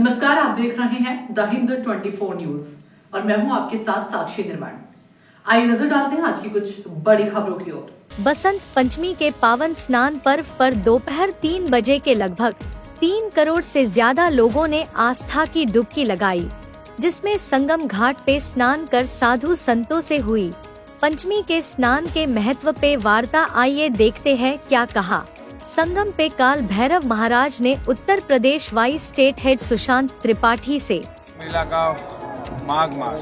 नमस्कार, आप देख रहे हैं द हिंद 24 न्यूज और मैं हूं आपके साथ साक्षी निर्माण। आइए नजर डालते हैं आज की कुछ बड़ी खबरों की ओर। बसंत पंचमी के पावन स्नान पर्व पर दोपहर 3 बजे के लगभग 3 करोड़ से ज्यादा लोगों ने आस्था की डुबकी लगाई, जिसमें संगम घाट पे स्नान कर साधु संतों से हुई। पंचमी के स्नान के महत्व पे वार्ता, आइए देखते हैं क्या कहा। संगम पे काल भैरव महाराज ने Uttar Pradesh vice state head Sushant Tripathi से मेला का माघ मास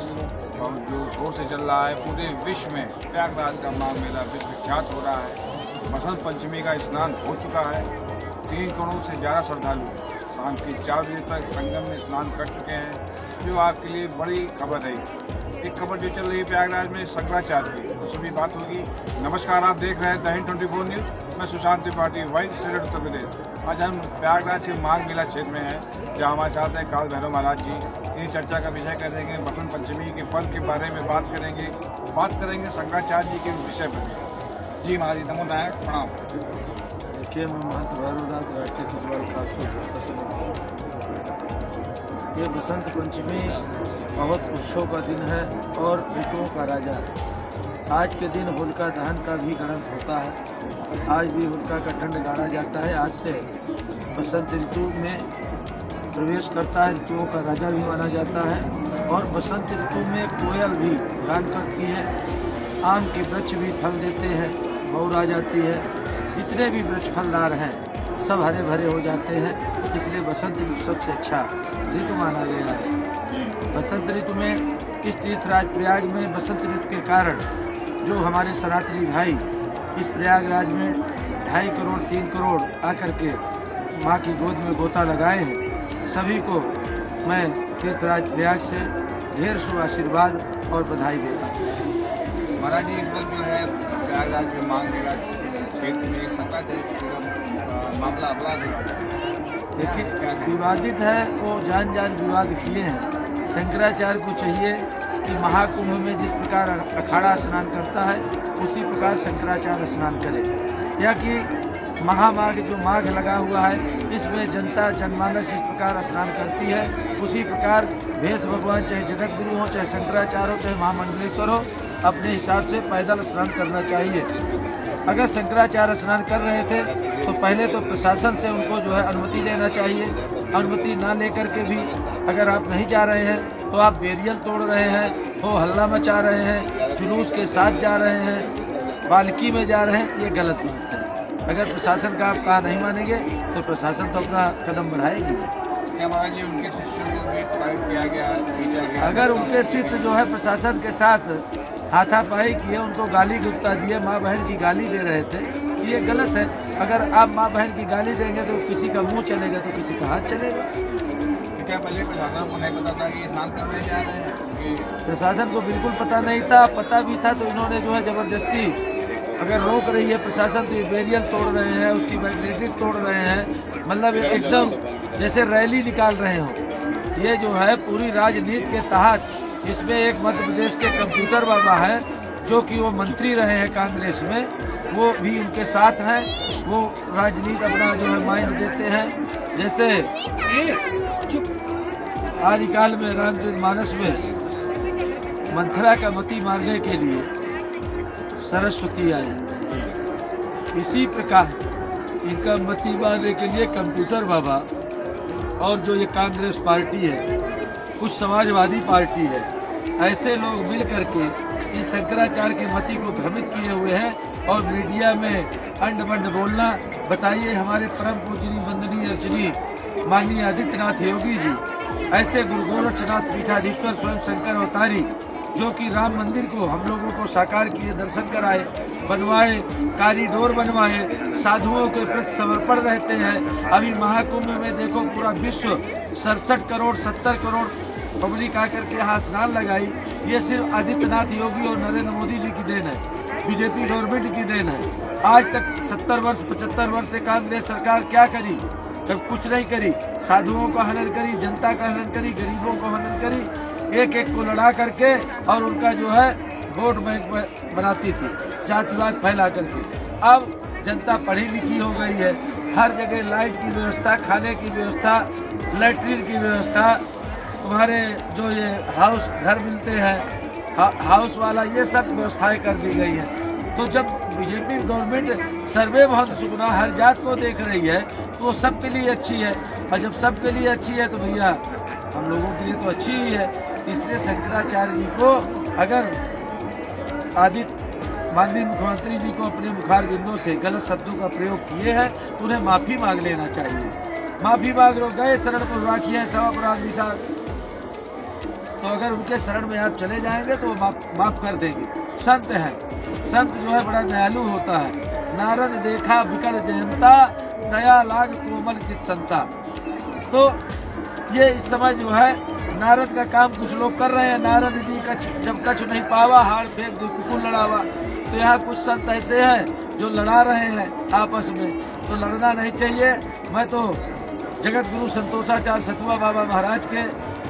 बहुत जोर शोर से चल रहा है। पूरे विश्व में प्रयागराज का माघ मेला विश्व विख्यात हो रहा है। बसंत पंचमी का स्नान हो चुका है। 3 करोड़ से ज़्यादा श्रद्धालु शाम के 4 बजे तक संगम में स्नान कर चुके हैं, जो आपके लिए बड़ी खबर है। एक खबर जो चल रही है प्रयागराज में शंकराचार्य की, उसमें भी बात होगी। नमस्कार, आप देख रहे हैं द हिंद 24 न्यूज। मैं सुशांत त्रिपाठी, वाइस स्टेट उत्तर प्रदेश। आज हम प्रयागराज के माघ मेला क्षेत्र में हैं, जहाँ हमारे साथ हैं काल भैरव महाराज जी। इस चर्चा का विषय करेंगे, बसंत पंचमी के पर्व के बारे में बात करेंगे शंकराचार्य जी के विषय पर भी। जी महाराज जी, नमो नारायण, प्रणाम। देखिए, मैं महंत भैरवदास राष्ट्रीय छत्तीसगढ़ खास। ये बसंत पंचमी बहुत उत्सव का दिन है और ऋतुओं का राजा है। आज के दिन होलिका दहन का भी ग्रंथ होता है। आज भी होलिका का दंड गाड़ा जाता है। आज से बसंत ऋतु में प्रवेश करता है, ऋतुओं का राजा भी माना जाता है। और बसंत ऋतु में कोयल भी गान करती है, आम के वृक्ष भी फल देते हैं, बौर आ जाती है। जितने भी वृक्ष फलदार हैं सब हरे भरे हो जाते हैं, इसलिए बसंत ऋतु सबसे अच्छा ऋतु माना गया है। बसंत ऋतु में इस तीर्थराज प्रयाग में बसंत ऋतु के कारण जो हमारे सनातनी भाई इस प्रयागराज में 2.5 करोड़ 3 करोड़ आकर के माँ की गोद में गोता लगाए हैं, सभी को मैं तीर्थराज प्रयाग से ढेर शुभ आशीर्वाद और बधाई देता हूँ। महाराज जी, इस वक्त जो है प्रयागराज में माघ मेला क्षेत्र में शंकराचार्य मामला अपराध देखिए, विवादित है, वो जान विवाद किए हैं। शंकराचार्य को चाहिए कि महाकुंभ में जिस प्रकार अखाड़ा स्नान करता है उसी प्रकार शंकराचार्य स्नान करे, या कि महामाघ जो माघ लगा हुआ है इसमें जनता जनमानस इस प्रकार स्नान करती है, उसी प्रकार भेष भगवान चाहे जगत गुरु हो, चाहे शंकराचार्य हो, चाहे महामंडलेश्वर हो, अपने हिसाब से पैदल स्नान करना चाहिए। अगर शंकराचार्य स्नान कर रहे थे तो पहले तो प्रशासन से उनको जो है अनुमति लेना चाहिए। अनुमति ना लेकर के भी अगर आप नहीं जा रहे हैं तो आप बेरियल तोड़ रहे हैं, हो हल्ला मचा रहे हैं, जुलूस के साथ जा रहे हैं, पालकी में जा रहे हैं, ये गलत बात है। अगर प्रशासन का आप कहा नहीं मानेंगे तो प्रशासन तो अपना कदम बढ़ाएगी। महाराज जी, उनके शिष्यों को भी फाइट किया गया, अगर उनके शिष्य जो है प्रशासन के साथ हाथापाई किए, उनको गाली गुप्ता दिए, माँ बहन की गाली दे रहे थे, ये गलत है। अगर आप माँ बहन की गाली देंगे तो किसी का मुंह चलेगा तो किसी का हाथ चलेगा। क्या पहले प्रशासन को नहीं पता था कि स्नान करने जा रहे हैं? प्रशासन को बिल्कुल पता नहीं था। पता भी था तो इन्होंने जो है जबरदस्ती अगर रोक रही है प्रशासन तो ये बैरियर तोड़ रहे हैं, उसकी बैरिकेड तोड़ रहे हैं, मतलब एकदम जैसे रैली निकाल रहे हो। ये जो है पूरी राजनीति के तहत, इसमें एक मध्य प्रदेश के कंप्यूटर बाबा है जो कि वो मंत्री रहे हैं कांग्रेस में, वो भी उनके साथ हैं। वो राजनीति अपना जो है माइंड देते हैं। जैसे आदिकाल में रामचरितमानस में मंथरा का मति मारने के लिए सरस्वती आई, इसी प्रकार इनका मति मारने के लिए कंप्यूटर बाबा और जो ये कांग्रेस पार्टी है, कुछ समाजवादी पार्टी है, ऐसे लोग मिल करके इस शंकराचार्य के मति को भ्रमित किए हुए हैं और मीडिया में अंड बंड बोलना। बताइए, हमारे परम पूजनीय वंदनीय अर्चनीय माननीय आदित्यनाथ योगी जी, ऐसे गुरु गोरक्षनाथ पीठाधीश्वर स्वयं शंकर अवतारी, जो कि राम मंदिर को हम लोगों को साकार किए, दर्शन कराए, बनवाए, कॉरिडोर बनवाए, साधुओं के प्रति समर्पण रहते हैं। अभी महाकुंभ में देखो पूरा विश्व 67 करोड़ 70 करोड़ पब्लिक आकर के यहाँ स्नान लगाई। ये सिर्फ आदित्यनाथ योगी और नरेंद्र मोदी जी की देन है, बीजेपी गवर्नमेंट की देन है। आज तक 70 वर्ष 75 वर्ष से कांग्रेस सरकार क्या करी? तब कुछ नहीं करी। साधुओं का हनन करी, जनता का हनन करी, गरीबों को हनन करी, एक एक को लड़ा करके, और उनका जो है वोट बैंक बनाती थी, जातिवाद फैला करके। अब जनता पढ़ी लिखी हो गई है, हर जगह लाइट की व्यवस्था, खाने की व्यवस्था, लैट्रिन की व्यवस्था, तुम्हारे जो ये हाउस घर मिलते हैं, हाउस वाला, ये सब व्यवस्थाएं कर दी गई हैं। तो जब बीजेपी गवर्नमेंट सर्वे बहुत सुगना हर जात को देख रही है तो वो सबके लिए अच्छी है, और जब सबके लिए अच्छी है तो भैया हम लोगों के लिए तो अच्छी ही है। इसलिए शंकराचार्य जी को अगर माननीय मुख्यमंत्री जी को अपने मुखार बिंदों से गलत शब्दों का प्रयोग किए हैं तो उन्हें माफी मांग लेना चाहिए। माफी मांग लो, गए शरण पर राखी है सब अपराध विशाल, तो अगर उनके शरण में आप चले जाएंगे तो वो माफ कर देंगे। संत है, संत जो है बड़ा दयालु होता है। नारद देखा विकर जयंता, दया लाग कोमल चित संता। तो ये इस समय जो है नारद का काम कुछ लोग कर रहे हैं। नारद जी का जब कछु नहीं पावा, हाड़ फेंक दो कुकुर लड़ावा। तो यहाँ कुछ संत ऐसे हैं जो लड़ा रहे हैं आपस में, तो लड़ना नहीं चाहिए। मैं तो जगत गुरु संतोषाचार्य सतुआ बाबा महाराज के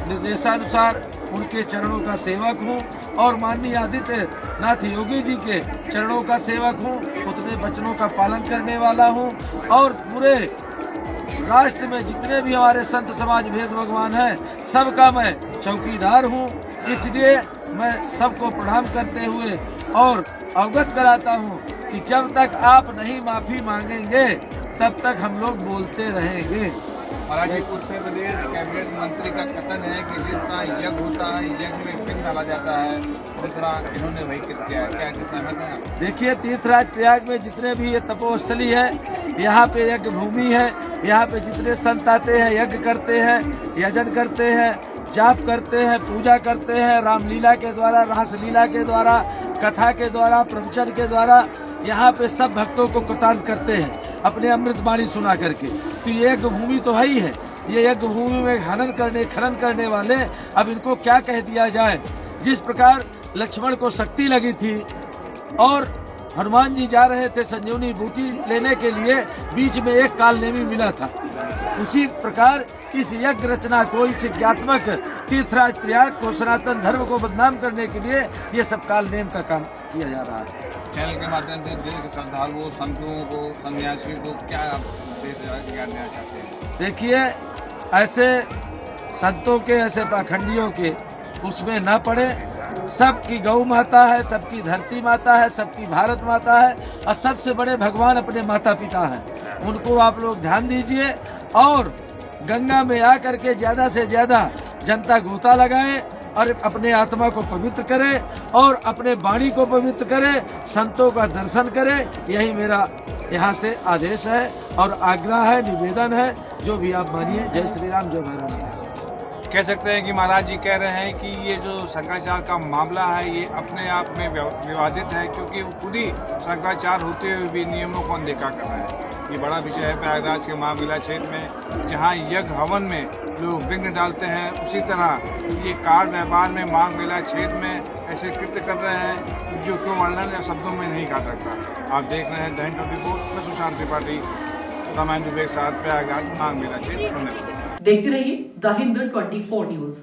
निर्देशानुसार उनके चरणों का सेवक हूँ और माननीय आदित्यनाथ योगी जी के चरणों का सेवक हूँ। उतने वचनों का पालन करने वाला हूँ और पूरे राष्ट्र में जितने भी हमारे संत समाज भेद भगवान हैं सबका मैं चौकीदार हूँ। इसलिए मैं सबको प्रणाम करते हुए और अवगत कराता हूँ कि जब तक आप नहीं माफी मांगेंगे तब तक हम लोग बोलते रहेंगे। महाराज जी, उत्तर प्रदेश कैबिनेट मंत्री का कथन है कि जिस तरह यज्ञ होता है, यज्ञ में पिंड डाला जाता है, उस तरह इन्होंने वही किया है। क्या सहमत है? देखिए, तीर्थराज प्रयाग में जितने भी ये तपोस्थली है, यहाँ पे यज्ञ भूमि है। यहाँ पे जितने संत आते हैं यज्ञ करते हैं, यजन करते हैं, जाप करते हैं, पूजा करते हैं, रामलीला के द्वारा, रासलीला के द्वारा, कथा के द्वारा, प्रवचन के द्वारा यहाँ पे सब भक्तों को कृतांत करते हैं अपने अमृत वाणी सुना करके। तो ये यज्ञ भूमि तो है ही है। ये यज्ञ भूमि में खनन करने वाले, अब इनको क्या कह दिया जाए। जिस प्रकार लक्ष्मण को शक्ति लगी थी और हनुमान जी जा रहे थे संजीवनी बूटी लेने के लिए, बीच में एक काल नेमी मिला था, उसी प्रकार इस यज्ञ रचना को, इस यज्ञात्मक तीर्थराज प्रयाग को, सनातन धर्म को बदनाम करने के लिए ये सब काल नेम का काम किया जा रहा है। चैनल के माध्यम से जिले के श्रद्धालुओं, संतों को, सन्यासियों को क्या आप ज्ञान देना चाहते हैं? देखिए, ऐसे संतों के, ऐसे पाखंडियों के उसमें न पड़े। सबकी गौ माता है, सबकी धरती माता है, सबकी भारत माता है और सबसे बड़े भगवान अपने माता पिता हैं। उनको आप लोग ध्यान दीजिए और गंगा में आकर के ज्यादा से ज्यादा जनता गोता लगाए और अपने आत्मा को पवित्र करे और अपने वाणी को पवित्र करे, संतों का दर्शन करे। यही मेरा यहाँ से आदेश है और आग्रह है, निवेदन है, जो भी आप मानिए। जय श्री राम, जय भैरव। कह सकते हैं कि महाराज जी कह रहे हैं कि ये जो शंकराचार्य का मामला है ये अपने आप में विवादित है, क्योंकि वो खुद ही शंकराचार्य होते हुए भी नियमों को अनदेखा कर रहे हैं। ये बड़ा विषय है प्रयागराज के महामेला क्षेत्र में, जहाँ यज्ञ हवन में लोग विघ्न डालते हैं, उसी तरह ये कार व्यापार में महामेला क्षेत्र में ऐसे कृत्य कर रहे हैं जो क्यों वर्णन या शब्दों में नहीं कहा सकता। आप देख रहे हैं द हिंद 24, मैं सुशांत त्रिपाठी, रामायण दुबे के साथ प्रयागराज महामेला क्षेत्र। देखते रहिए द हिंद 24 न्यूज।